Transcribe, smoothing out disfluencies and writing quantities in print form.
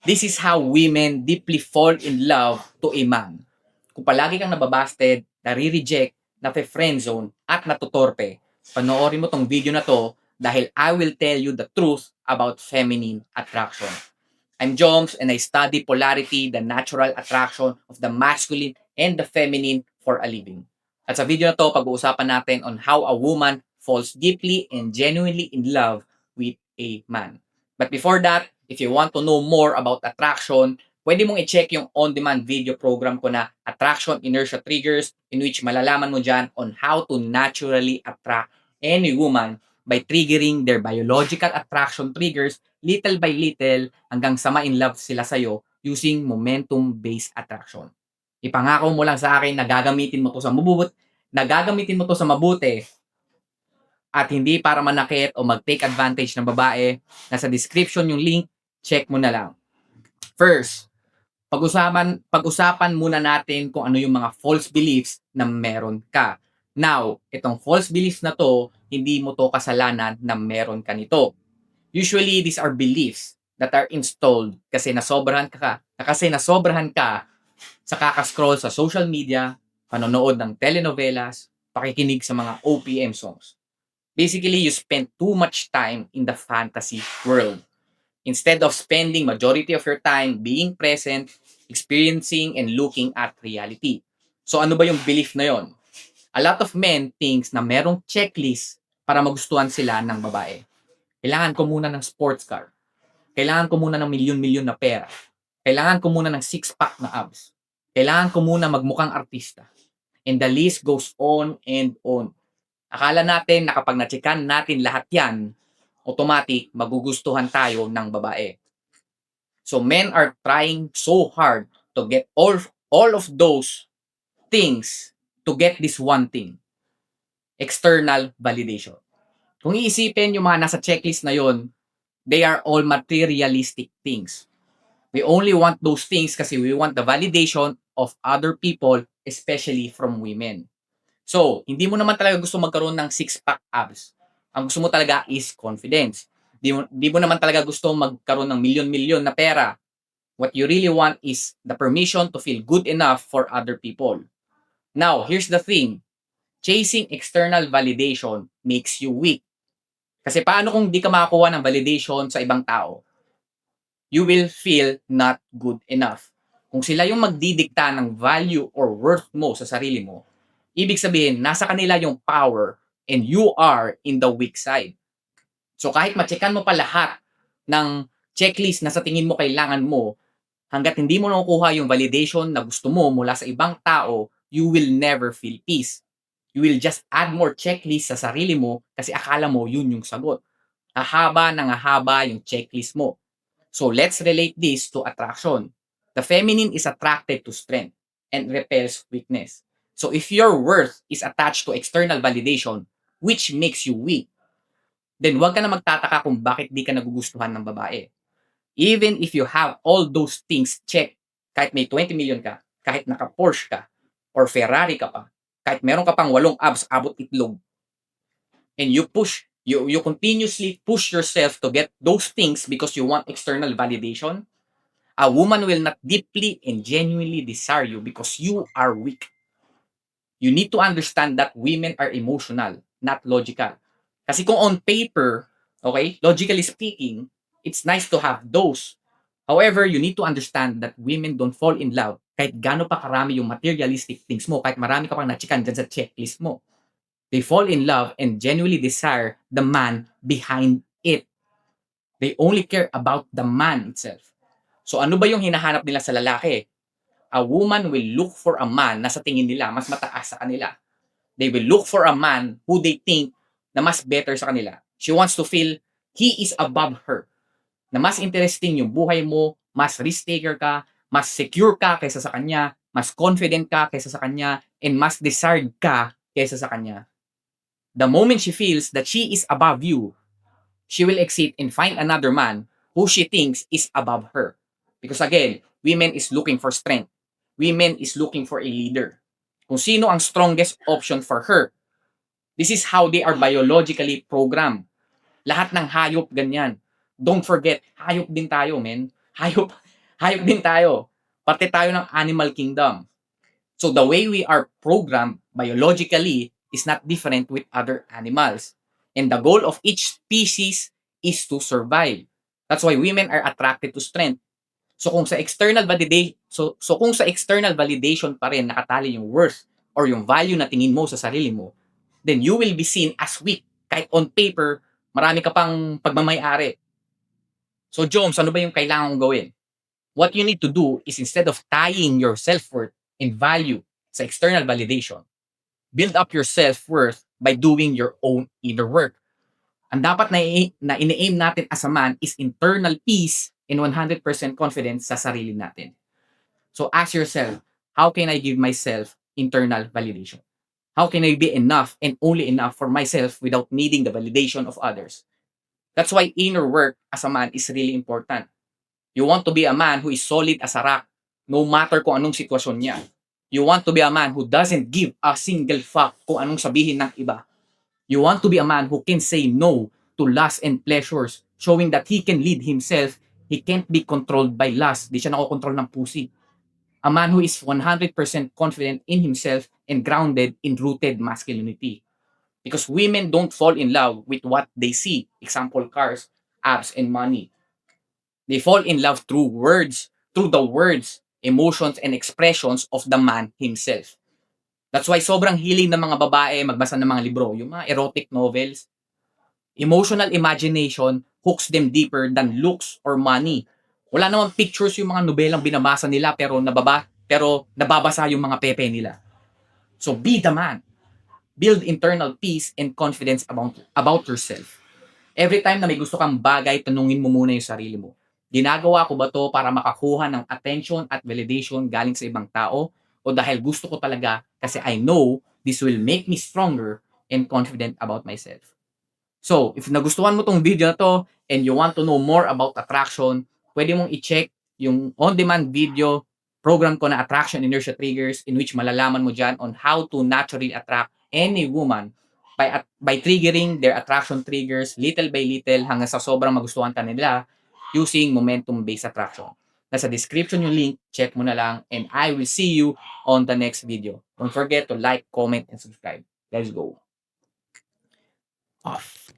This is how women deeply fall in love to a man. Kung palagi kang nababasted, nare-reject, nafe-friendzone, at natutorpe, panoorin mo tong video na to dahil I will tell you the truth about feminine attraction. I'm Joms and I study polarity, the natural attraction of the masculine and the feminine for a living. At sa video na to, pag-uusapan natin on how a woman falls deeply and genuinely in love with a man. But before that, if you want to know more about attraction, pwede mong i-check yung on-demand video program ko na Attraction Inertia Triggers, in which malalaman mo dyan on how to naturally attract any woman by triggering their biological attraction triggers little by little hanggang sa ma-in love sila sa'yo using momentum-based attraction. Ipangako mo lang sa akin na gagamitin mo to sa mabuti at hindi para manakit o mag-take advantage ng babae. Nasa description yung link, check mo na lang. First, pag-usapan muna natin kung ano yung mga false beliefs na meron ka. Now, itong false beliefs na to, hindi mo to kasalanan na meron ka nito. Usually, these are beliefs that are installed kasi nasobrahan ka sa kakascroll sa social media, panonood ng telenovelas, pakikinig sa mga OPM songs. Basically, you spend too much time in the fantasy world instead of spending majority of your time being present, experiencing, and looking at reality. So ano ba yung belief na yon? A lot of men thinks na merong checklist para magustuhan sila ng babae. Kailangan ko muna ng sports car. Kailangan ko muna ng milyon-milyon na pera. Kailangan ko muna ng six-pack na abs. Kailangan ko muna magmukhang artista. And the list goes on and on. Akala natin na kapag na-checkan natin lahat yan, automatic magugustuhan tayo ng babae. So men are trying so hard to get all of those things to get this one thing. External validation. Kung iisipin yung mga nasa checklist na yon, they are all materialistic things. We only want those things kasi we want the validation of other people, especially from women. So, hindi mo naman talaga gusto magkaroon ng six-pack abs. Ang gusto mo talaga is confidence. Di mo naman talaga gusto magkaroon ng milyon-milyon na pera. What you really want is the permission to feel good enough for other people. Now, here's the thing. Chasing external validation makes you weak. Kasi paano kung di ka makakuha ng validation sa ibang tao? You will feel not good enough. Kung sila yung magdidikta ng value or worth mo sa sarili mo, ibig sabihin, nasa kanila yung power and you are in the weak side. So kahit ma-checkan mo pa lahat ng checklist na sa tingin mo kailangan mo, hanggat hindi mo nakukuha yung validation na gusto mo mula sa ibang tao, you will never feel peace. You will just add more checklist sa sarili mo kasi akala mo yun yung sagot. Hahaba ng hahaba yung checklist mo. So let's relate this to attraction. The feminine is attracted to strength and repels weakness. So if your worth is attached to external validation, which makes you weak, then huwag ka na magtataka kung bakit di ka nagugustuhan ng babae. Even if you have all those things checked, kahit may 20 million ka, kahit naka-Porsche ka, or Ferrari ka pa, kahit meron ka pang 8 abs, abot itlog, and you continuously push yourself to get those things because you want external validation, a woman will not deeply and genuinely desire you because you are weak. You need to understand that women are emotional, not logical. Kasi kung on paper, okay, logically speaking, it's nice to have those. However, you need to understand that women don't fall in love kahit gaano pa karami yung materialistic things mo, kahit marami ka pang na-checkan dyan sa checklist mo. They fall in love and genuinely desire the man behind it. They only care about the man itself. So ano ba yung hinahanap nila sa lalaki? A woman will look for a man na sa tingin nila mas mataas sa kanila. They will look for a man who they think na mas better sa kanila. She wants to feel he is above her. Na mas interesting yung buhay mo, mas risk taker ka, mas secure ka kaysa sa kanya, mas confident ka kaysa sa kanya, and mas desired ka kaysa sa kanya. The moment she feels that she is above you, she will exit and find another man who she thinks is above her. Because again, women is looking for strength. Women is looking for a leader. Kung sino ang strongest option for her. This is how they are biologically programmed. Lahat ng hayop ganyan. Don't forget, hayop din tayo, men. Hayop. Hayop din tayo. Parte tayo ng animal kingdom. So the way we are programmed biologically is not different with other animals. And the goal of each species is to survive. That's why women are attracted to strength. So kung sa external validation kung sa external validation pa rin nakatali yung worth or yung value na tingin mo sa sarili mo, then you will be seen as weak. Kahit on paper, marami ka pang pagmamayari. So Jones, ano ba yung kailangan kong gawin? What you need to do is instead of tying your self-worth and value sa external validation, build up your self-worth by doing your own inner work. Ang dapat na ini-aim natin as a man is internal peace and 100% confidence sa sarili natin. So ask yourself, how can I give myself internal validation? How can I be enough and only enough for myself without needing the validation of others? That's why inner work as a man is really important. You want to be a man who is solid as a rock, no matter kung anong sitwasyon niya. You want to be a man who doesn't give a single fuck kung anong sabihin ng iba. You want to be a man who can say no to lust and pleasures, showing that he can lead himself. He can't be controlled by lust. Di siya nakokontrol ng pusi. A man who is 100% confident in himself and grounded in rooted masculinity. Because women don't fall in love with what they see. Example, cars, abs, and money. They fall in love through the words, emotions, and expressions of the man himself. That's why sobrang hiling ng mga babae magbasa ng mga libro, yung mga erotic novels. Emotional imagination hooks them deeper than looks or money. Wala namang pictures yung mga nobelang binabasa nila pero nababasa yung mga pepe nila. So be the man. Build internal peace and confidence about yourself. Every time na may gusto kang bagay, tanungin mo muna yung sarili mo. Ginagawa ko ba to para makakuha ng attention at validation galing sa ibang tao? O dahil gusto ko talaga kasi I know this will make me stronger and confident about myself. So, if nagustuhan mo tong video na to and you want to know more about attraction, pwede mong i-check yung on-demand video program ko na Attraction Inertia Triggers, in which malalaman mo dyan on how to naturally attract any woman by triggering their attraction triggers little by little hanggang sa sobrang magustuhan ka nila using momentum-based attraction. Nasa description yung link, check mo na lang, and I will see you on the next video. Don't forget to like, comment, and subscribe. Let's go. Off.